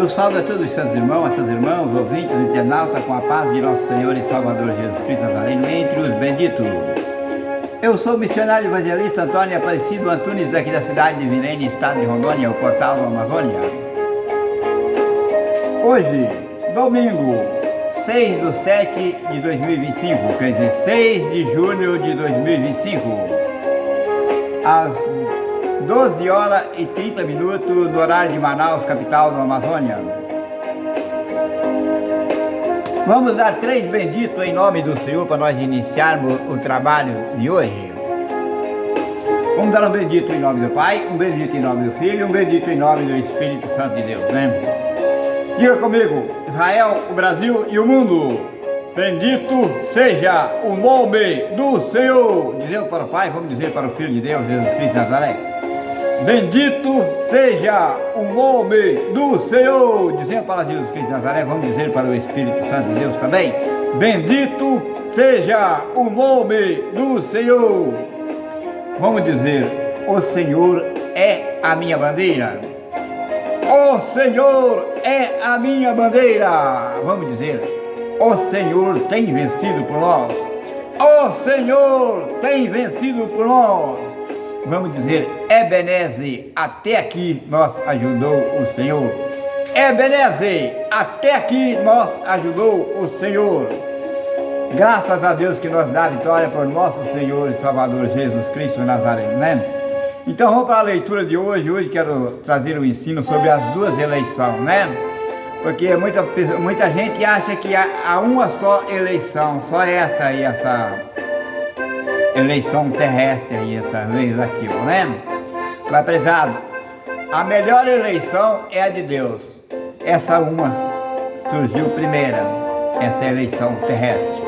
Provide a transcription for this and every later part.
Eu salvo a todos os seus irmãos, essas irmãs, ouvintes, internautas, com a paz de nosso Senhor e Salvador Jesus Cristo Nazareno, entre os benditos. Eu sou o missionário evangelista Antônio Aparecido Antunes, daqui da cidade de Virene, estado de Rondônia, o portal da Amazônia. Hoje, domingo, 6/7/2025, quer dizer, 6 de julho de 2025, às 12 horas e 30 minutos no horário de Manaus, capital da Amazônia. Vamos dar 3 benditos em nome do Senhor para nós iniciarmos o trabalho de hoje. Vamos dar um bendito em nome do Pai, um bendito em nome do Filho e um bendito em nome do Espírito Santo de Deus, né? Diga comigo: Israel, o Brasil e o mundo, bendito seja o nome do Senhor. Dizemos para o Pai, vamos dizer para o Filho de Deus, Jesus Cristo de Nazaré. Bendito seja o nome do Senhor. Dizemos para Jesus Cristo de Nazaré, vamos dizer para o Espírito Santo de Deus também. Bendito seja o nome do Senhor. Vamos dizer: o Senhor é a minha bandeira. O Senhor é a minha bandeira. Vamos dizer: o Senhor tem vencido por nós. O Senhor tem vencido por nós. Vamos dizer: Ebenezer, até aqui nós ajudou o Senhor. Ebenezer, até aqui nós ajudou o Senhor. Graças a Deus que nos dá a vitória por nosso Senhor e Salvador Jesus Cristo Nazareno, né? Então vamos para a leitura de hoje. Hoje quero trazer um ensino sobre as duas eleições, né? Porque muita gente acha que há uma só eleição, só essa aí, essa eleição terrestre aí, essa legislativa, né? Mas prezado, a melhor eleição é a de Deus. Essa uma surgiu primeira, essa eleição terrestre,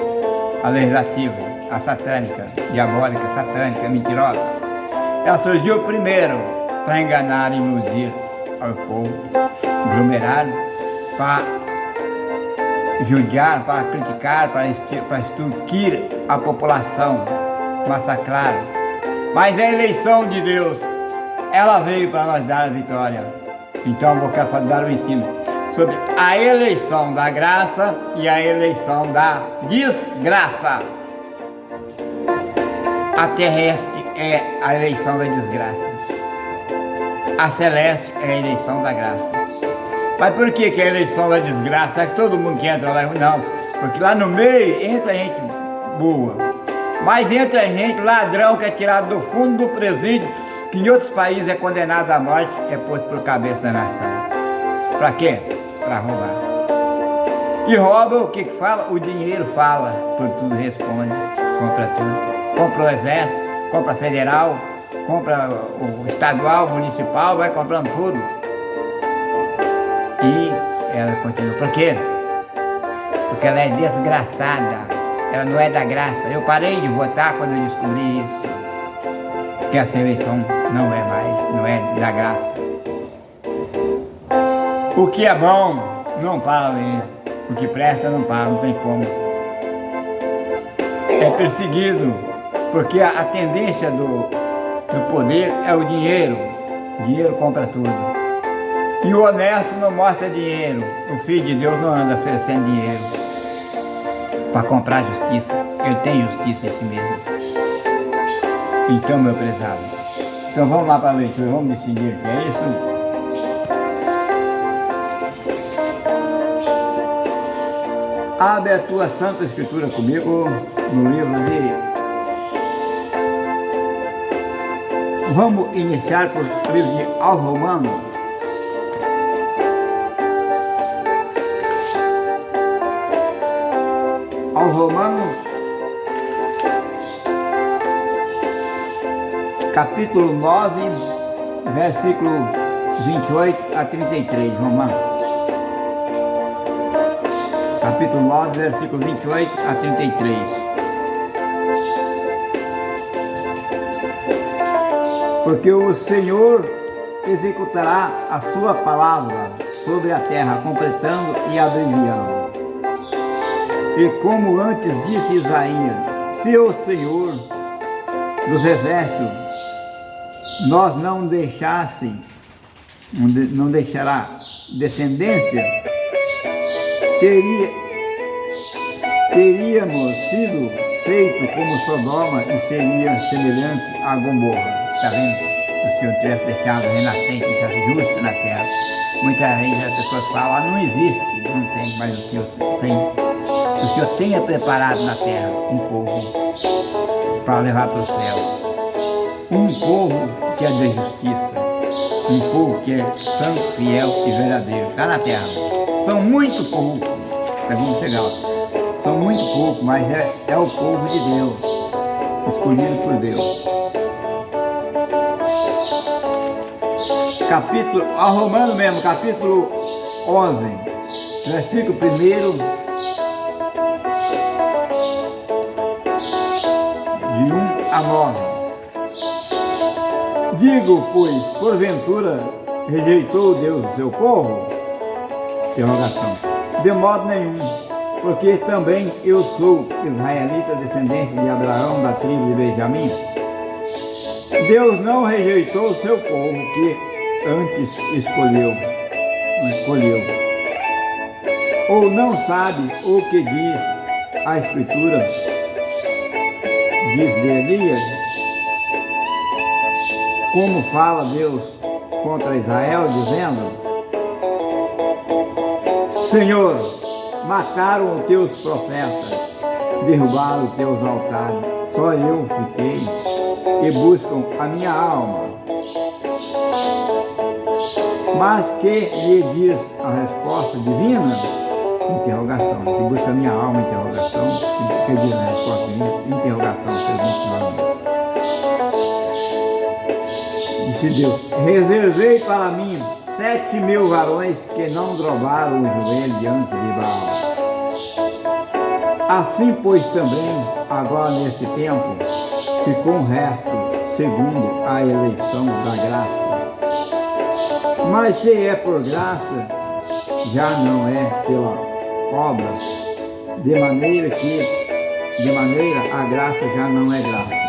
a legislativa, a satânica, diabólica, satânica, mentirosa. Ela surgiu primeiro para enganar e iludir ao povo, aglomerado, para judiar, para criticar, para extorquir a população, massacrar. Mas a eleição de Deus, ela veio para nós dar a vitória. Então eu quero dar um ensino sobre a eleição da graça e a eleição da desgraça. A terrestre é a eleição da desgraça. A celeste é a eleição da graça. Mas por que é a eleição da desgraça? É que todo mundo que entra lá? Não, porque lá no meio entra gente boa. Mas entra gente ladrão que é tirado do fundo do presídio, que em outros países é condenado à morte, é posto por cabeça da nação. Pra quê? Pra roubar. E rouba o que fala? O dinheiro fala, por tudo responde, compra tudo. Compra o exército, compra federal, compra o estadual, municipal, vai comprando tudo. E ela continua. Por quê? Porque ela é desgraçada. Ela não é da graça. Eu parei de votar quando eu descobri isso. Que essa eleição não é da graça. O que é bom não para ler. O que presta não para, não tem como. É perseguido, porque a tendência do poder é o dinheiro. O dinheiro compra tudo. E o honesto não mostra dinheiro. O Filho de Deus não anda oferecendo dinheiro para comprar justiça. Ele tem justiça em si mesmo. Então, meu prezado, então vamos lá para a leitura, vamos decidir o que é isso. Abre a tua Santa Escritura comigo no livro de... Vamos iniciar por livro de aos Romanos. Aos Romanos, capítulo 9, versículo 28 a 33, Romanos. Capítulo 9, versículo 28 a 33. Porque o Senhor executará a sua palavra sobre a terra, completando e abreviando. E como antes disse Isaías: se o Senhor dos exércitos não deixará descendência, teríamos sido feito como Sodoma e seria semelhante a Gomorra. Está vendo? Se o Senhor tivesse deixado renascente, deixasse justo na terra. Muitas vezes as pessoas falam, não existe, não tem, mas o Senhor tem. O Senhor tenha preparado na terra um povo para levar para o céu. Um povo que é de justiça. Um povo que é santo, fiel e verdadeiro. Está na terra. São muito poucos. Está vendo legal? São muito poucos, mas é o povo de Deus. Escolhido por Deus. Capítulo, Romano mesmo, capítulo 11, versículo 1, de 1 a 9. Digo, pois, porventura rejeitou Deus o seu povo? Interrogação. De modo nenhum, porque também eu sou israelita, descendente de Abraão, da tribo de Benjamim. Deus não rejeitou o seu povo, que antes escolheu. Ou não sabe o que diz a Escritura? Diz de Elias, como fala Deus contra Israel, dizendo: Senhor, mataram os teus profetas, derrubaram os teus altares, só eu fiquei, e buscam a minha alma. Mas que lhe diz a resposta divina? Interrogação. Que busca a minha alma, interrogação. Que diz a resposta divina? Interrogação. Disse Deus: reservei para mim 7.000 varões que não dobraram o joelho diante de Baal. Assim, pois, também, agora neste tempo, ficou um resto, segundo a eleição da graça. Mas se é por graça, já não é pela obra, de maneira a graça já não é graça.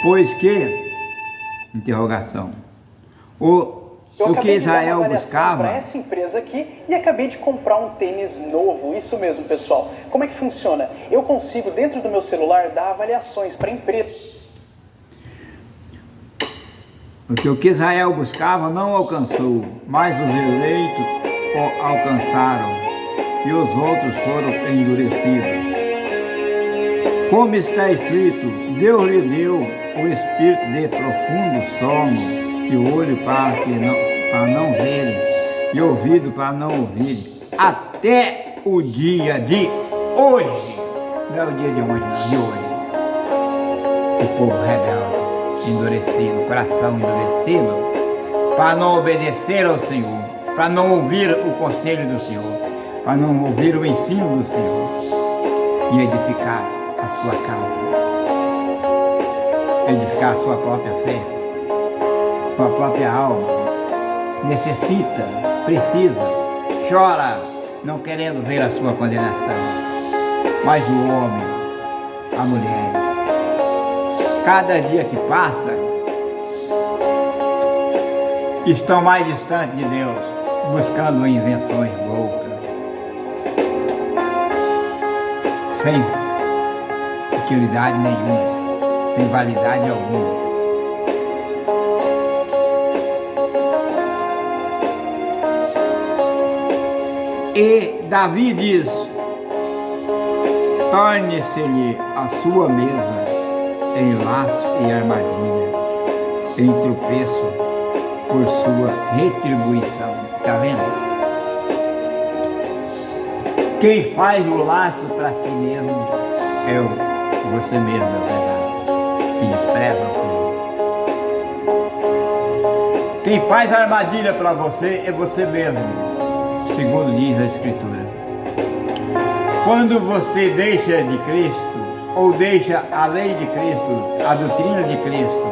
Pois que, interrogação, o que Israel buscava... para essa empresa aqui e acabei de comprar um tênis novo, isso mesmo, pessoal. Como é que funciona? Eu consigo, dentro do meu celular, dar avaliações para empresa. O que Israel buscava não alcançou, mas os eleitos o alcançaram e os outros foram endurecidos. Como está escrito, Deus lhe deu o espírito de profundo sono e o olho para não verem e ouvido para não ouvirem, até o dia de hoje. Não é o dia de ontem, não, de hoje. O povo rebelde, endurecido, coração endurecido, para não obedecer ao Senhor, para não ouvir o conselho do Senhor, para não ouvir o ensino do Senhor e edificar a sua casa, edificar a sua própria fé, sua própria alma. Necessita, precisa, chora, não querendo ver a sua condenação. Mas o homem, a mulher, cada dia que passa, estão mais distantes de Deus, buscando invenções loucas, sem utilidade nenhuma, sem validade alguma. E Davi diz: torne-se-lhe a sua mesa em laço e armadilha, em tropeço por sua retribuição. Está vendo? Quem faz o laço para si mesmo é você mesmo, meu pesado, que despreza o Senhor. Quem faz a armadilha para você é você mesmo, segundo diz a Escritura. Quando você deixa de Cristo, ou deixa a lei de Cristo, a doutrina de Cristo,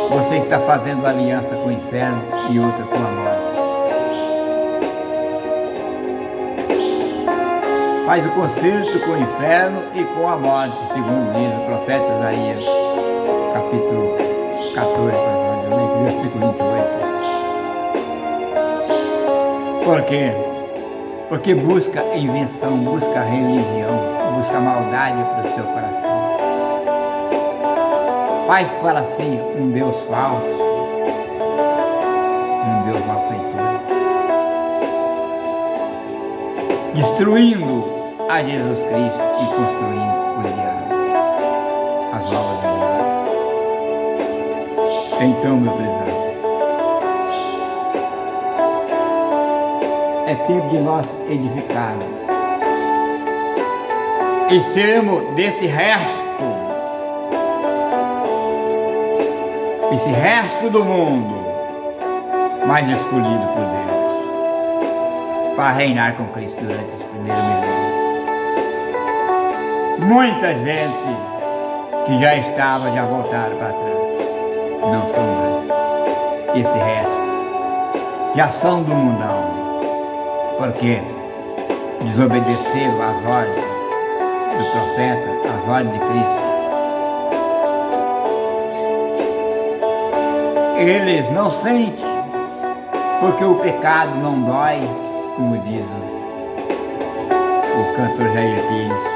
você está fazendo aliança com o inferno e outra com a morte. Faz o concerto com o inferno e com a morte, segundo diz o profeta Isaías, capítulo 14, versículo 28. Por quê? Porque busca invenção, busca religião, busca maldade para o seu coração. Faz para si um Deus falso, um Deus malfeitor, destruindo a Jesus Cristo e construindo o diabo, as obras do diabo. Então, meu prezado, é tempo de nós edificarmos e sermos desse resto, esse resto do mundo mais escolhido por Deus para reinar com Cristo durante esse primeiro milênio. Muita gente que já estava, já voltaram para trás, não são mais esse resto, já são do mundão, porque desobedeceram às ordens do profeta, às ordens de Cristo. Eles não sentem, porque o pecado não dói, como diz o cantor Jair Pires.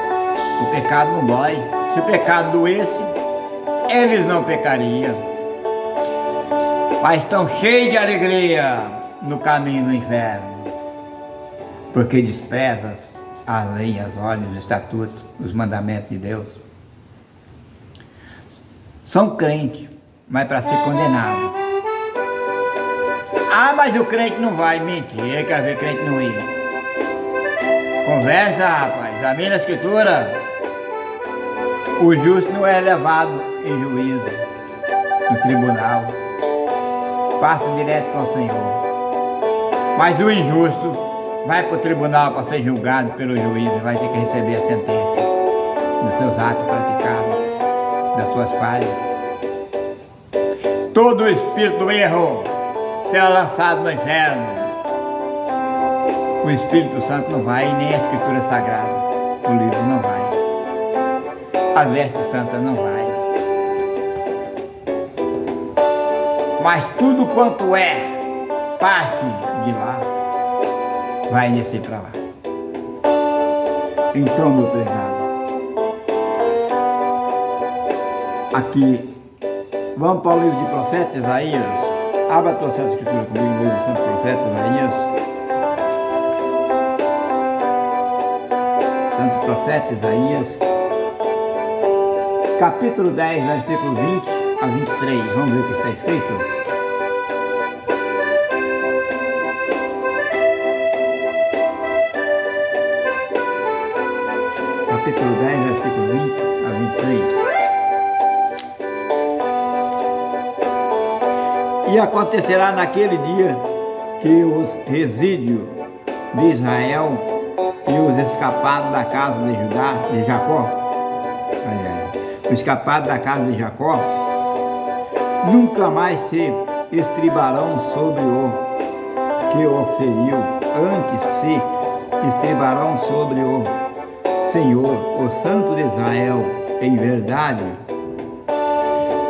O pecado não dói. Se o pecado doesse, eles não pecariam. Mas estão cheios de alegria no caminho do inferno, porque desprezam a lei, as ordens, os estatutos, os mandamentos de Deus. São crentes, mas para ser condenado. Ah, mas o crente não vai mentir, quer ver crente não ir. Conversa, rapaz, a minha escritura, o justo não é levado em juízo, no tribunal, passa direto com o Senhor. Mas o injusto vai para o tribunal para ser julgado pelo juiz e vai ter que receber a sentença dos seus atos praticados, das suas falhas. Todo o espírito do erro será lançado no inferno. O Espírito Santo não vai, nem a Escritura Sagrada, o livro não vai, a veste santa não vai. Mas tudo quanto é parte de lá, vai descer para lá. Então, meu prezado, aqui, vamos para o livro de profeta Isaías. Abra a tua Santa Escritura comigo, no livro do Santo Profeta Isaías. Santo Profeta Isaías, capítulo 10, versículo 20 a 23. Vamos ver o que está escrito? Capítulo 10, versículo 20 a 23. E acontecerá naquele dia que os resíduos de Israel e os escapados da casa de Judá, de Jacó, os escapados da casa de Jacó, nunca mais se estribarão sobre o que o feriu, antes se estribarão sobre o Senhor, o Santo de Israel, em verdade,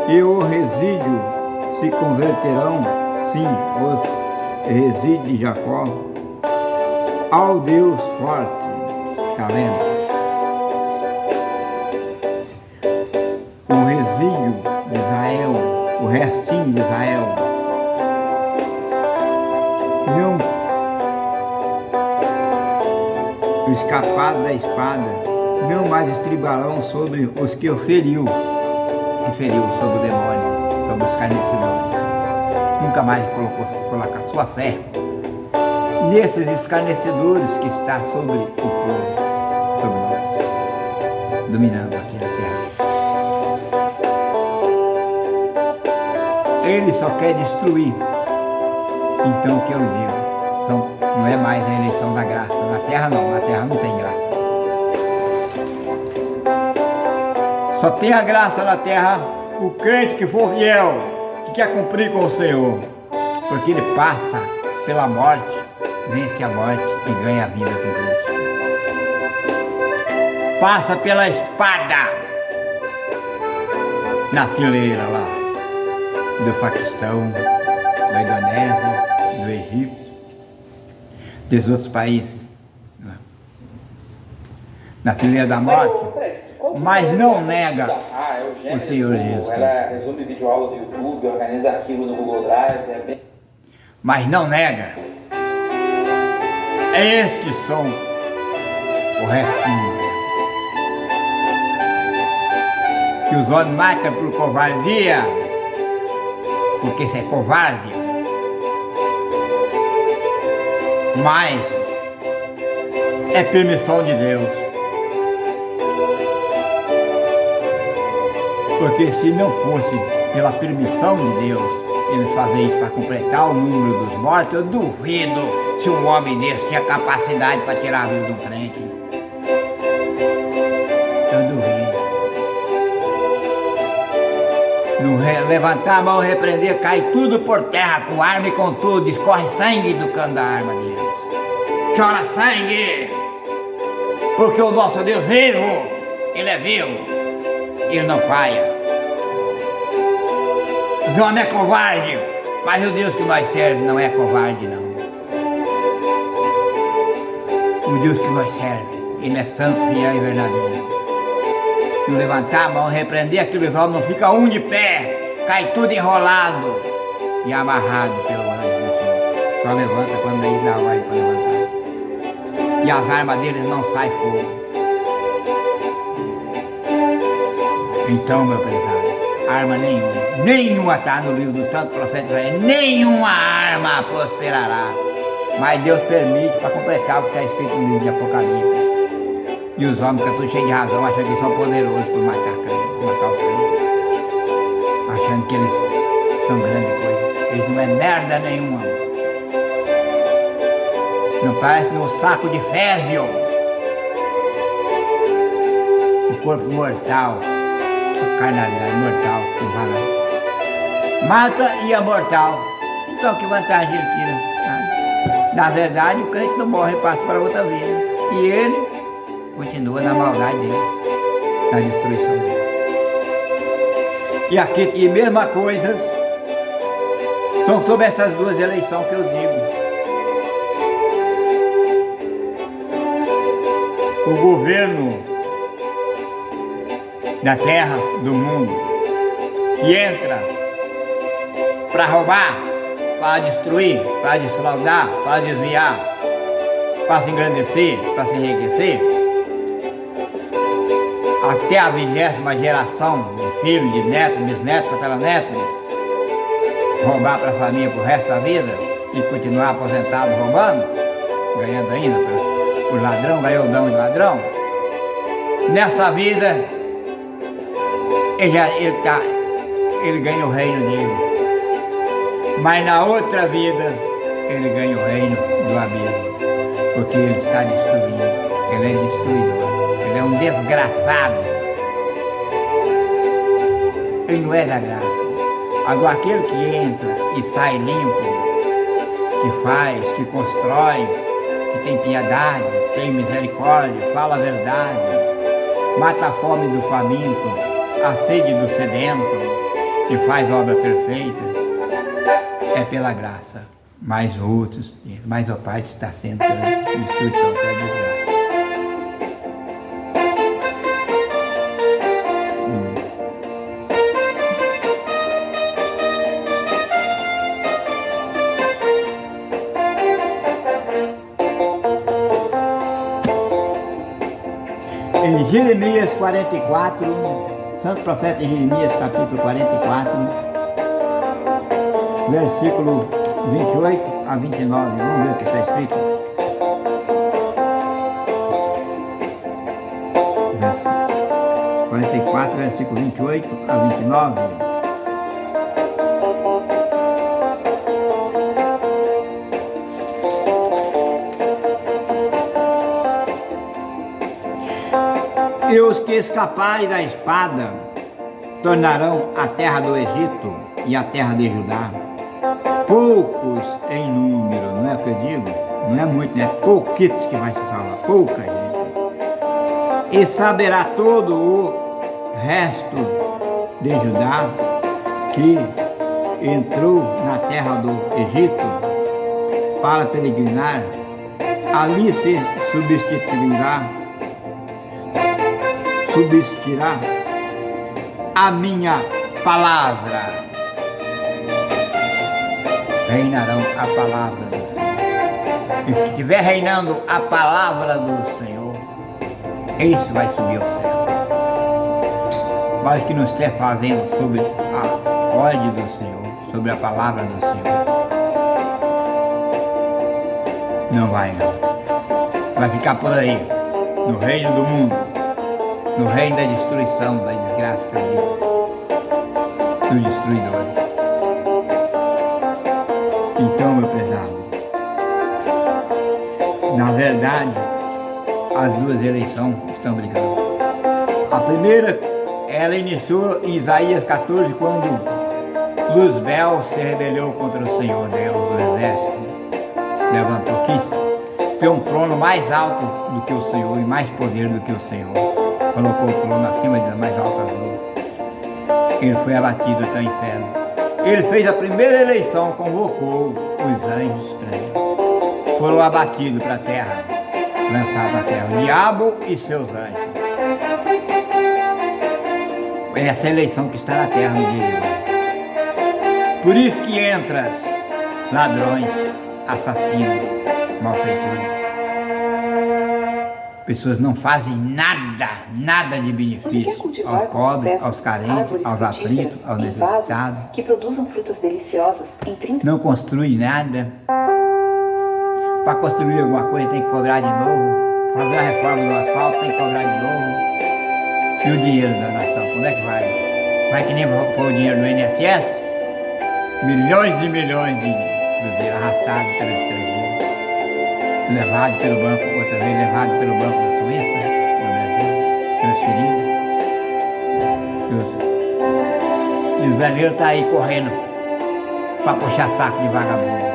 e o resíduo se converterão, sim, os resíduos de Jacó, ao Deus forte. Está vendo? O resíduo de Israel, o restinho de Israel, não, o escapado da espada, não mais estribarão sobre os que o feriu, sobre o demônio, sobre os escarnecedores. Nunca mais colocar sua fé nesses escarnecedores que está sobre o povo, sobre nós, dominando aqui na terra. Ele só quer destruir. Então o que eu digo? Não é mais a eleição da graça. Na terra não, na terra não tem graça. Só tem a graça na terra o crente que for fiel, que quer cumprir com o Senhor, porque ele passa pela morte, vence a morte e ganha a vida com Cristo. Passa pela espada na fileira lá, do Paquistão, da Indonésia, do Egito, dos outros países, na fileira da morte, mas não nega o Senhor Jesus. Ela resume videoaula do YouTube, organiza arquivo no Google Drive, é bem... Mas não nega. Estes são o restinho que os homens matam por covardia, porque isso é covarde. Mas é permissão de Deus. Porque se não fosse pela permissão de Deus, eles fazem isso para completar o número dos mortos, eu duvido se um homem desse tinha capacidade para tirar a vida de um crente. Eu duvido. Não levantar a mão, repreender, cai tudo por terra, com arma e com tudo, escorre sangue do cano da arma deles. Chora sangue! Porque o nosso Deus vivo, Ele é vivo, Ele não falha. Os homens é covarde, mas o Deus que nós servemos não é covarde, não. O Deus que nós servemos, Ele é santo, fiel e verdadeiro. Não levantar a mão, repreender aqueles homens, não fica um de pé, cai tudo enrolado e amarrado pelo anjo do Senhor. Só levanta quando eles dá ordem para levantar. E as armas deles não saem fogo. Então, meu prezado, arma nenhuma está no livro do Santo Profeta Isaías, nenhuma arma prosperará. Mas Deus permite para completar o que está escrito no livro de Apocalipse. E os homens ficam todos cheios de razão, achando que são poderosos por matar os crentes. Achando que eles são grande coisa. Eles não é merda nenhuma. Não parece no saco de fezes. O corpo mortal. Essa carnalidade mortal que vai lá. Mata e é mortal. Então que vantagem ele tira? Na verdade, o crente não morre e passa para outra vida. E ele continua na maldade dele, na destruição dele. E aqui, e mesma coisa, são sobre essas duas eleições que eu digo. O governo da terra, do mundo, que entra para roubar, para destruir, para defraudar, para desviar, para se engrandecer, para se enriquecer, até a 20ª geração de filho, de neto, bisneto, tataraneto, roubar para a família pro resto da vida e continuar aposentado roubando, ganhando ainda por ladrão, ganhou o dão de ladrão. Nessa vida, ele ganha o reino dele. Mas na outra vida, ele ganha o reino do abismo, porque ele está destruindo, ele é destruidor. Ele é um desgraçado. Ele não é da graça. Agora aquele que entra e sai limpo, que faz, que constrói, que tem piedade, tem misericórdia, fala a verdade, mata a fome do faminto, a sede do sedento, que faz obra perfeita, é pela graça. Mas outros, mais a parte está sendo pela destruição, pela desgraça. Em Jeremias 44, Santo Profeta Jeremias, capítulo 44, versículo 28 a 29, vamos ver o que está escrito. 44, versículo 28 a 29. E os que escaparem da espada tornarão a terra do Egito e a terra de Judá. Poucos em número, não é o que eu digo? Não é muito, né? Pouquitos que vai se salvar, pouca gente. E saberá todo o resto de Judá que entrou na terra do Egito para peregrinar, ali se subsistirá a minha palavra. Reinarão a palavra do Senhor. E se estiver reinando a palavra do Senhor, esse vai subir ao céu. Mas que não estiver fazendo sobre a ordem do Senhor, sobre a palavra do Senhor, não vai não. Vai ficar por aí, no reino do mundo, no reino da destruição, da desgraça que eu digo, do destruidor. Então, meu prezado, na verdade, as duas eleições estão brigando. A primeira, ela iniciou em Isaías 14, quando Luzbel se rebelou contra o Senhor Deus do exército. Levantou, quis ter um trono mais alto do que o Senhor e mais poder do que o Senhor. Colocou o trono acima das mais altas luzes. Ele foi abatido até o inferno. Ele fez a primeira eleição, convocou os anjos para ele. Foram abatidos para a terra, lançados à terra, o diabo e seus anjos. Essa é a eleição que está na terra no dia de hoje. Por isso que entram ladrões, assassinos, malfeitores. Pessoas não fazem nada de benefício ao pobre, aos carentes, aos aflitos, aos necessitados. Que produzam frutas deliciosas em 30. Não construi nada. Para construir alguma coisa tem que cobrar de novo. Fazer a reforma do asfalto tem que cobrar de novo. E o dinheiro da nação, onde é que vai? Vai que nem foi o dinheiro do INSS? Milhões e milhões de cruzeiros arrastados pelo estrangeiro. Levado pelo banco, outra vez levado pelo banco da Suíça, no Brasil, transferido. E os brasileiros estão aí correndo para puxar saco de vagabundo.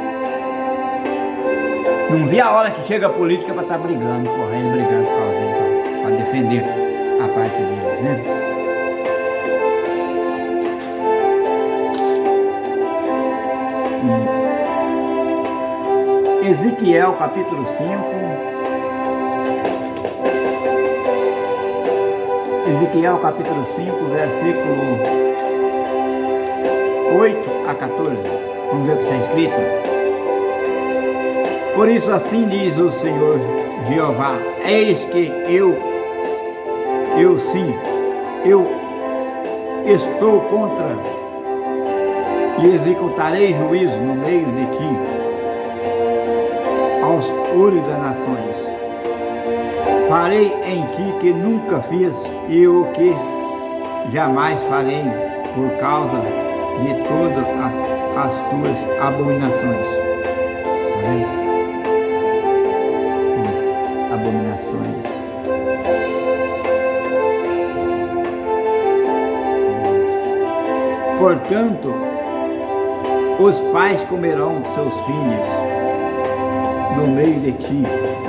Não vi a hora que chega a política para estar brigando, correndo, brigando com alguém, para defender a parte deles, né? Ezequiel capítulo 5. Ezequiel capítulo 5, versículo 8 a 14. Vamos ver o que está escrito. Por isso assim diz o Senhor Jeová: eis que eu estou contra e executarei juízo no meio de ti, aos olhos das nações. Farei em ti que nunca fiz e o que jamais farei, por causa de todas as tuas abominações. Abominações. Portanto, os pais comerão seus filhos no meio de ti,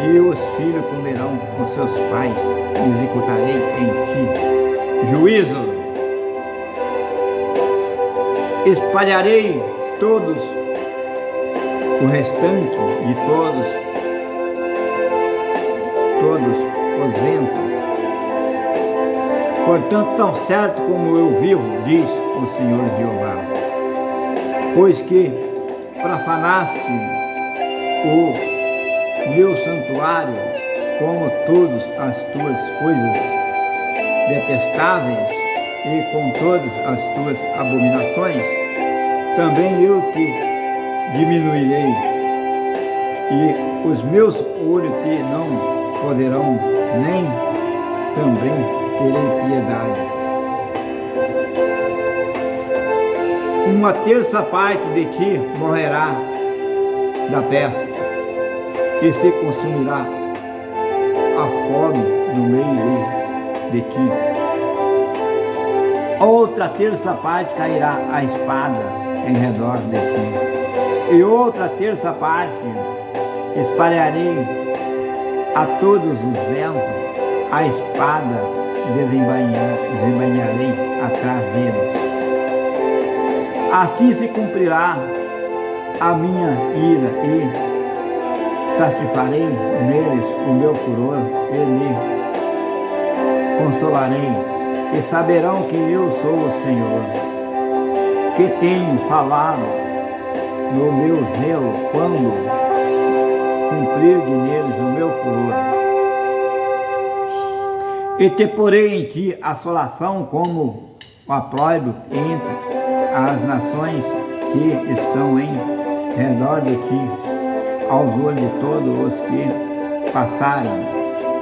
e os filhos comerão com seus pais, executarei em ti juízo. Espalharei todos, o restante de todos os ventos. Portanto, tão certo como eu vivo, diz o Senhor Jeová, pois que profanaste o meu santuário, como todas as tuas coisas detestáveis e com todas as tuas abominações, também eu te diminuirei, e os meus olhos te não poderão, nem também terei piedade. Uma terça parte de ti morrerá da peste, e se consumirá a fome no meio de ti. Outra terça parte cairá a espada em redor de ti, e outra terça parte espalharei a todos os ventos, a espada desembainharei atrás deles. Assim se cumprirá a minha ira e satisfarei neles o meu furor e me consolarei, e saberão que eu sou o Senhor, que tenho falado no meu zelo quando cumprir de neles o meu furor. E te porei em ti assolação como o apróbrio entre as nações que estão em redor de ti, aos olhos de todos os que passarem.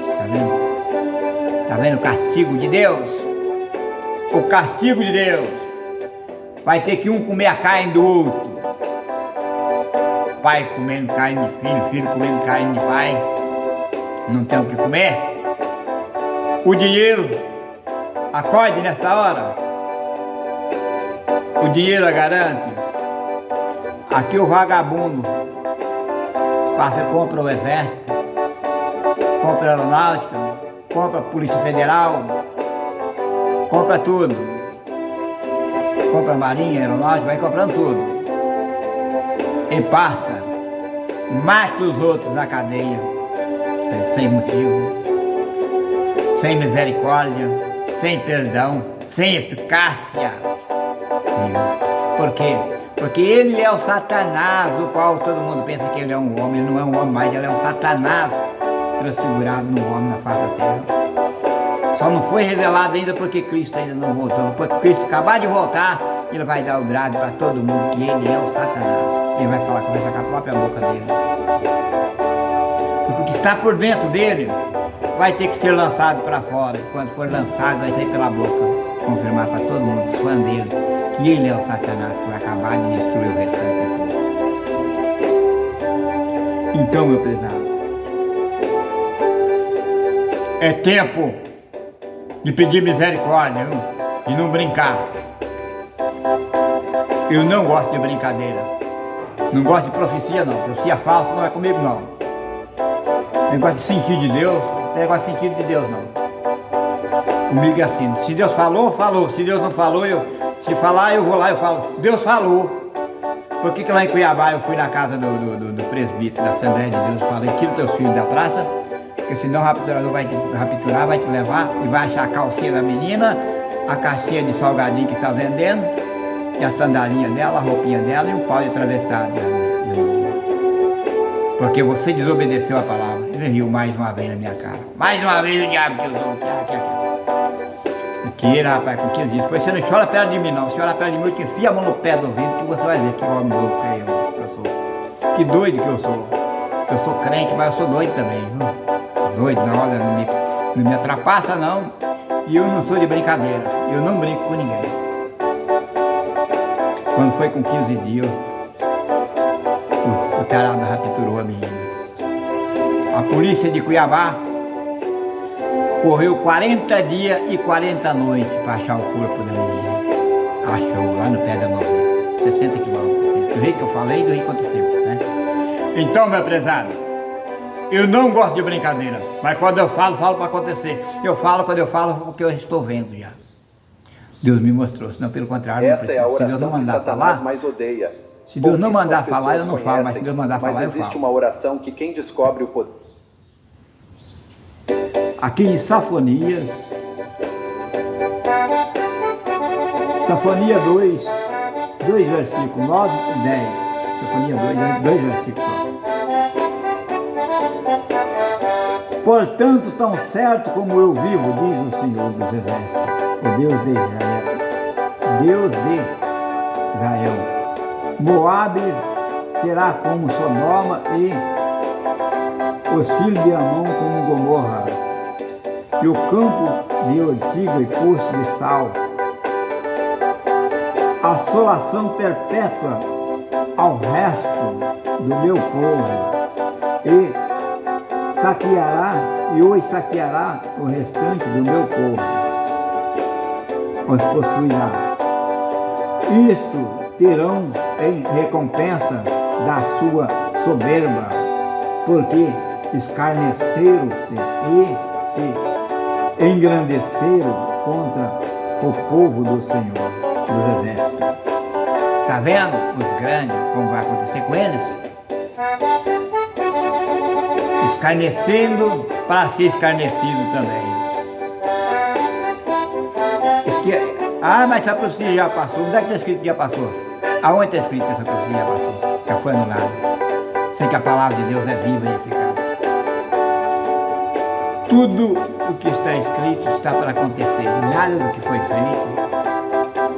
Está vendo? Está vendo o castigo de Deus? O castigo de Deus. Vai ter que um comer a carne do outro. Pai comendo carne de filho, filho comendo carne de pai. Não tem o que comer. O dinheiro, acorde nesta hora. O dinheiro a garante. Aqui o vagabundo passa e compra o exército, compra a aeronáutica, compra a Polícia Federal, compra tudo. Compra a marinha, aeronáutica, vai comprando tudo. E passa, mata os outros na cadeia, sem motivo, sem misericórdia, sem perdão, sem eficácia. Por quê? Porque ele é o Satanás, o qual todo mundo pensa que ele é um homem. Ele não é um homem mais, ele é um Satanás transfigurado no homem na face da terra. Só não foi revelado ainda porque Cristo ainda não voltou. Porque Cristo acabar de voltar, ele vai dar o grado para todo mundo que ele é o Satanás. Ele vai falar que vai sacar a própria boca dele. Porque o que está por dentro dele vai ter que ser lançado para fora. E quando for lançado, vai sair pela boca. Confirmar para todo mundo, os fãs dele, que ele é o Satanás que vai acabar de destruir o restante do povo. Então, meu prezado, é tempo de pedir misericórdia, viu? E não brincar. Eu não gosto de brincadeira. Não gosto de profecia, não. Profecia falsa não é comigo, não. Negócio de sentir de Deus, não tem negócio de sentido de Deus, não. Comigo é assim, se Deus falou, falou. Se Deus não falou, se falar, eu vou lá e falo, Deus falou. Por que lá em Cuiabá eu fui na casa do presbítero da Assembleia de Deus e falei, tira teus filhos da praça, porque senão o rapturador vai te rapturar, vai te levar e vai achar a calcinha da menina, a caixinha de salgadinho que está vendendo, e a sandalinha dela, a roupinha dela e o pau de atravessado da menina. Porque você desobedeceu a palavra. Ele riu mais uma vez na minha cara. Mais uma vez o diabo que usou. Mentira, rapaz, com 15 dias. Depois você não chora perto de mim, não. Se chora perto de mim, eu te enfio a mão no pé do ouvido que você vai ver que homem louco que eu sou. Que doido que eu sou. Eu sou crente, mas eu sou doido também, viu? Doido, não, olha, não me atrapassa, não. E eu não sou de brincadeira. Eu não brinco com ninguém. Quando foi com 15 dias, o tarado rapturou a menina. A polícia de Cuiabá correu 40 dias e 40 noites para achar o corpo da menina. Achou lá no pé da novela, 60 quilômetros. Do jeito que eu falei, do jeito que aconteceu, né? Então, meu prezado, eu não gosto de brincadeira, mas quando eu falo para acontecer. Eu falo quando eu falo porque eu estou vendo já. Deus me mostrou, senão pelo contrário, essa é a oração se Deus não mandar que Satanás falar, mais odeia. se Deus não mandar falar, eu não falo, mas se Deus mandar falar, eu Mas existe falo. uma oração que quem descobre o poder... Aqui em Safonias 2 versículos 9 e 10. Safonia 2 versículos. Portanto, tão certo como eu vivo, diz o Senhor dos Exércitos, o Deus de Israel, Moabe será como Sodoma e os filhos de Amon como Gomorra, e o campo de ortiga e curso de sal, assolação perpétua ao resto do meu povo, e saqueará e os saqueará o restante do meu povo, os possuirá. Isto terão em recompensa da sua soberba, porque escarneceram-se e se engrandeceram contra o povo do Senhor dos Exércitos. Tá vendo os grandes, como vai acontecer com eles? Escarnecendo para ser escarnecido também. Mas essa profecia já passou. Onde é que está escrito que já passou? Aonde está escrito que essa profecia já passou? Já foi anulada. Sei que a palavra de Deus é viva e eficaz. Tudo o que está escrito está para acontecer. Nada do que foi feito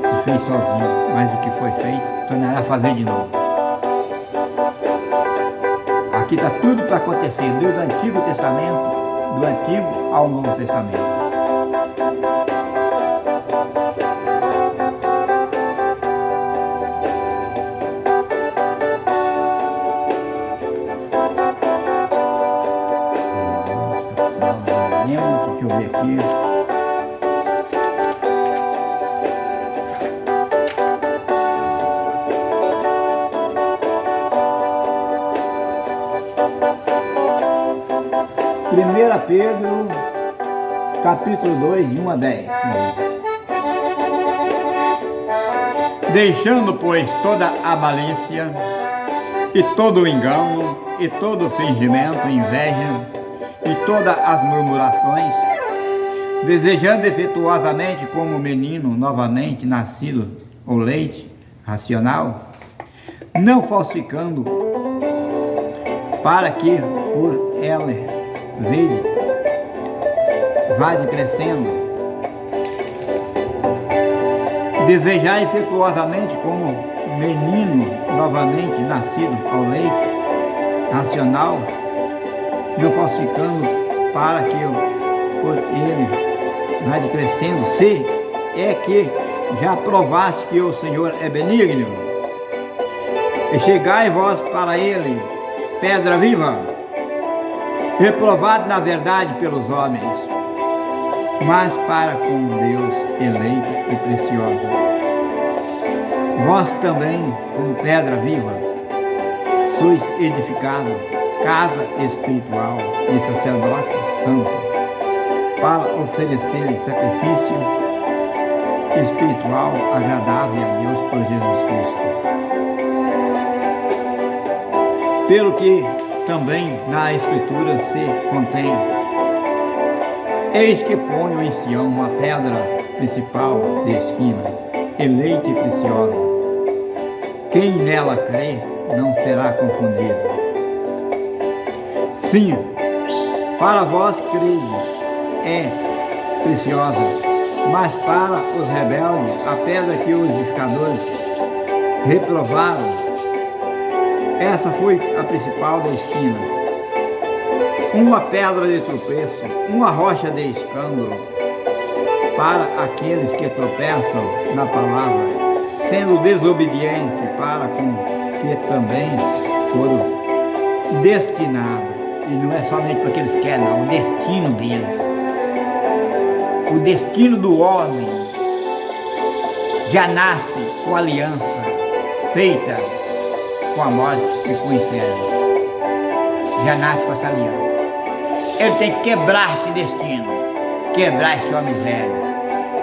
se fez sozinho, mas o que foi feito tornará a fazer de novo. Aqui está tudo para acontecer, desde o Antigo Testamento, do Antigo ao Novo Testamento. Deixa eu ver aqui. Primeira Pedro, capítulo 2, de 1 a 10. Deixando, pois, toda a malícia, e todo o engano, e todo o fingimento, inveja, e todas as murmurações, desejando efetuosamente como menino novamente nascido o leite racional, não falsificando, para que por ela vede, vá crescendo, desejar efetuosamente como menino novamente nascido ao leite racional, não falsificando, para que por ele vá crescendo, se é que já provaste que o Senhor é benigno, e chegai vós para ele, pedra viva, reprovado na verdade pelos homens, mas para com Deus eleita e preciosa. Vós também, como pedra viva, sois edificados, casa espiritual e sacerdote santo, para oferecer sacrifício espiritual agradável a Deus por Jesus Cristo. Pelo que também na Escritura se contém: eis que ponho em Sião uma pedra principal de esquina, eleita e preciosa. Quem nela crê não será confundido. Sim, para vós crede é preciosa, mas para os rebeldes, a pedra que os edificadores reprovaram, essa foi a principal da esquina, uma pedra de tropeço, uma rocha de escândalo para aqueles que tropeçam na palavra, sendo desobedientes para com que também foram destinados. E não é somente porque eles querem, não, o destino deles. O destino do homem já nasce com aliança feita com a morte e com o inferno. Já nasce com essa aliança. Ele tem que quebrar esse destino, quebrar esse homem velho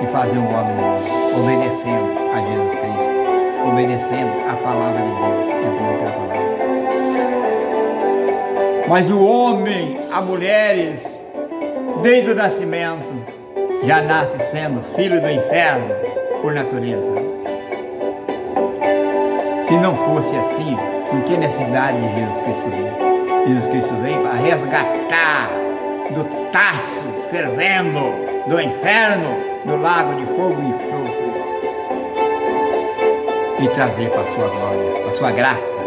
e fazer um homem novo, obedecendo a Jesus Cristo, obedecendo a palavra de Deus, entendeu a palavra. Mas o homem, as mulheres, desde o nascimento, já nasce sendo filho do inferno por natureza. Se não fosse assim, por que necessidade de Jesus Cristo veio? Jesus Cristo veio para resgatar do tacho fervendo do inferno, do lago de fogo e enxofre, e trazer para a sua glória, para a sua graça.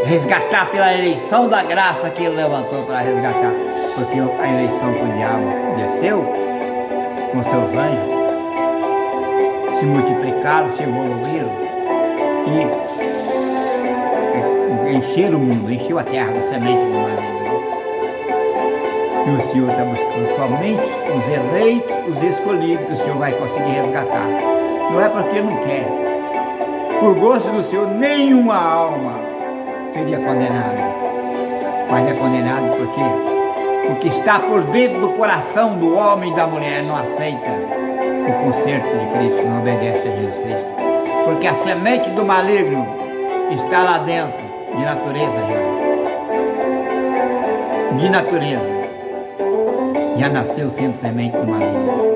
Resgatar pela eleição da graça que ele levantou para resgatar, porque a eleição que o diabo desceu com seus anjos, se multiplicaram, se evoluíram e encheram o mundo, encheu a terra da semente do maligno. E o Senhor está buscando somente os eleitos, os escolhidos, que o Senhor vai conseguir resgatar. Não é porque não quer. Por gosto do Senhor, nenhuma alma seria condenado, mas é condenado porque o que está por dentro do coração do homem e da mulher não aceita o conserto de Cristo, não obedece a Jesus Cristo. porque a semente do maligno está lá dentro, de natureza já. De natureza. Já nasceu sendo semente do maligno.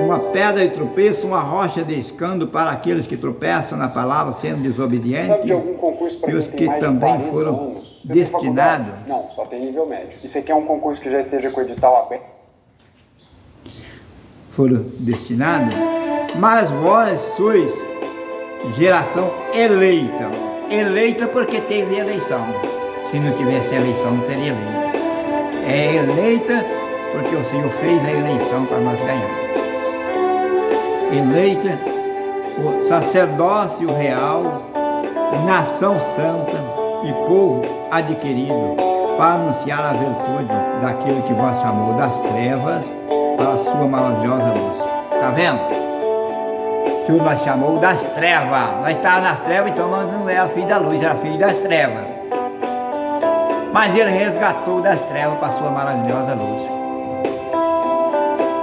Uma pedra de tropeço, uma rocha de escândalo para aqueles que tropeçam na palavra, sendo desobedientes. Sabe de algum concurso para E os quem tem que mais de também 40 foram anos? Você tem destinados. faculdade? Não, só tem nível médio. E você quer um concurso que já esteja com o edital aberto? Foram destinados, mas vós sois geração eleita. Eleita porque teve eleição. Se não tivesse eleição, não seria eleita. É eleita porque o Senhor fez a eleição para nós ganhar. Eleita, o sacerdócio real, nação santa e povo adquirido, para anunciar a virtude daquele que vos chamou das trevas para a sua maravilhosa luz. Está vendo? O Senhor nos chamou das trevas. Nós estávamos nas trevas, então nós não era filho da luz, era filho das trevas. Mas Ele resgatou das trevas para a sua maravilhosa luz.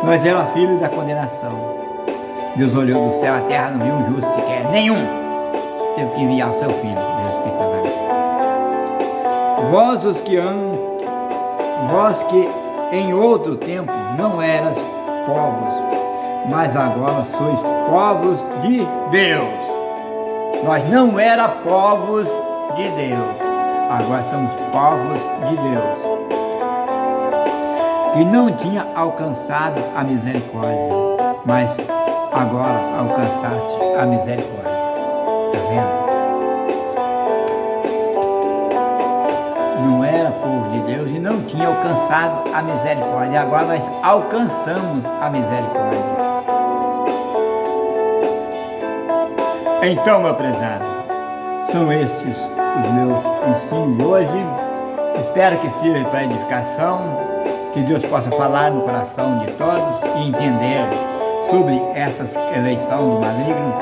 Nós éramos filhos da condenação. Deus olhou do céu, a terra não viu um justo sequer, nenhum. Teve que enviar o seu filho, Deus Espírito. Vós os que amam, vós que em outro tempo não eras povos, mas agora sois povos de Deus. Nós não éramos povos de Deus, agora somos povos de Deus. Que não tinha alcançado a misericórdia, mas agora alcançaste a misericórdia. Está vendo? Não era povo de Deus e não tinha alcançado a misericórdia. Agora nós alcançamos a misericórdia. Então, meu prezado, são estes os meus ensinos de hoje. Espero que sirva para edificação, que Deus possa falar no coração de todos e entender sobre essa eleição do maligno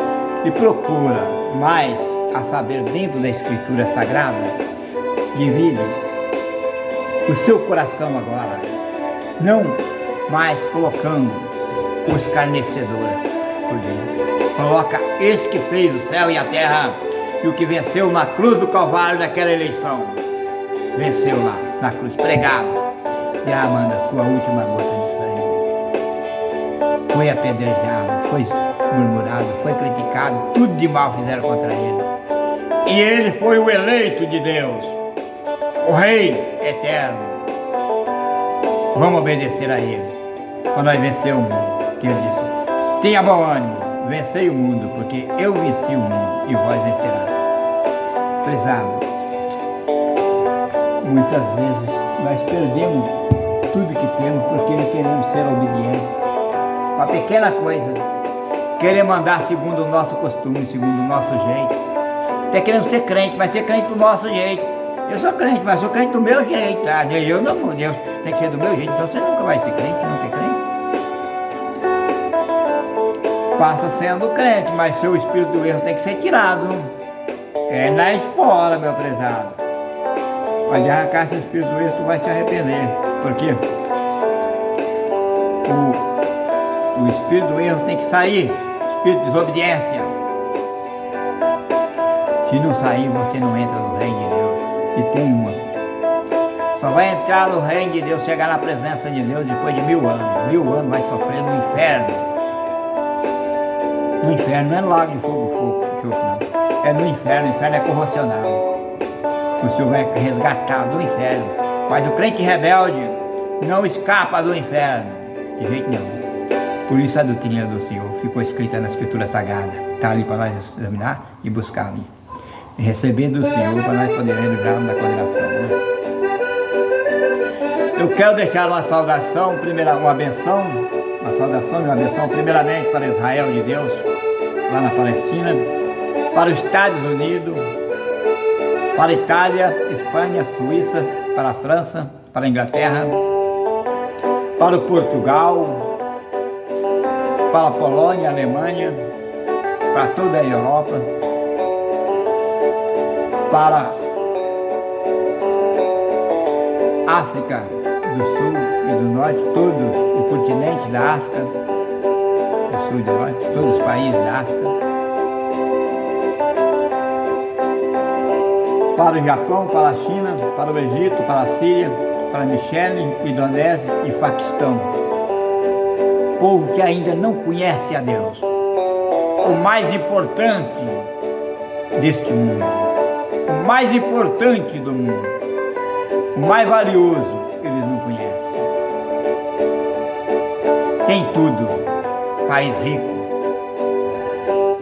e procura mais a saber dentro da Escritura Sagrada. Divide o seu coração agora, não mais colocando o escarnecedor por dentro. Coloca esse que fez o céu e a terra e o que venceu na cruz do Calvário naquela eleição. Venceu lá na cruz, pregado, derramando a sua última gota de sangue. Foi apedrejado, foi murmurado, foi criticado, tudo de mal fizeram contra ele. E ele foi o eleito de Deus, o Rei eterno. Vamos obedecer a ele, quando nós vencer o mundo, que ele disse: tenha bom ânimo, vencei o mundo, porque eu venci o mundo e vós vencerás. Prezado, muitas vezes nós perdemos tudo que temos porque não queremos ser obedientes. Uma pequena coisa, queremos andar segundo o nosso costume, segundo o nosso jeito. Até queremos ser crente, mas ser crente do nosso jeito. Eu sou crente, mas sou crente do meu jeito. Ah, eu não, Deus tem que ser do meu jeito, então você nunca vai ser crente, não ser crente. Passa sendo crente, mas seu espírito do erro tem que ser tirado. É na escola, meu prezado. Pode arrancar esse espírito do erro, tu vai se arrepender. Por quê? O espírito do erro tem que sair. Espírito de desobediência. Se não sair, você não entra no reino de Deus. E tem uma. Só vai entrar no reino de Deus, chegar na presença de Deus depois de 1000 anos. 1000 anos vai sofrer no inferno. No inferno não é no lago de fogo, não. É no inferno. O inferno é corrocional. O Senhor vai resgatar do inferno. Mas o crente rebelde não escapa do inferno. De jeito nenhum. Por isso a doutrina do Senhor ficou escrita na Escritura Sagrada. Está ali para nós examinar e buscar ali. E receber do Senhor para nós podermos livrar da condenação. Né? Eu quero deixar uma saudação, uma benção primeiramente para Israel de Deus, lá na Palestina, para os Estados Unidos, para a Itália, Espanha, Suíça, para a França, para a Inglaterra, para o Portugal, para a Polônia, Alemanha, para toda a Europa, para a África do Sul e do Norte, todo o continente da África, do Sul e do Norte, todos os países da África, para o Japão, para a China, para o Egito, para a Síria, para a Michele, Indonésia e Paquistão. Povo que ainda não conhece a Deus. O mais importante deste mundo, o mais importante do mundo, o mais valioso, eles não conhecem. Tem tudo, país rico,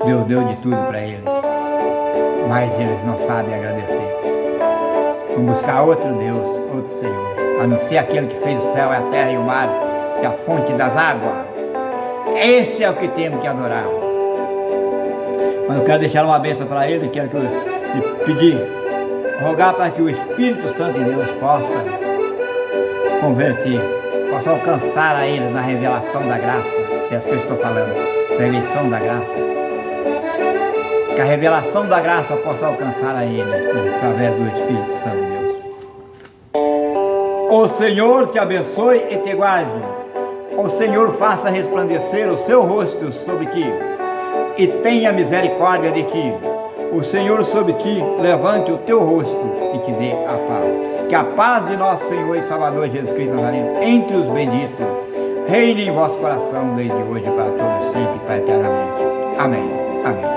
Deus deu de tudo para eles, mas eles não sabem agradecer. Vão buscar outro Deus, outro Senhor, a não ser aquele que fez o céu, a terra e o mar, que é a fonte das águas. Esse é o que temos que adorar. Mas eu quero deixar uma bênção para ele, quero que eu pedir, rogar para que o Espírito Santo de Deus possa converter, possa alcançar a ele na revelação da graça, que é isso que eu estou falando, revelação da graça. Que a revelação da graça possa alcançar a ele, através do Espírito Santo de Deus. O Senhor te abençoe e te guarde. O Senhor faça resplandecer o seu rosto sobre ti e tenha misericórdia de ti. O Senhor sobre ti levante o teu rosto e te dê a paz. Que a paz de nosso Senhor e Salvador Jesus Cristo Nazareno, entre os benditos, reine em vosso coração desde hoje para todos sempre, para eternamente. Amém. Amém.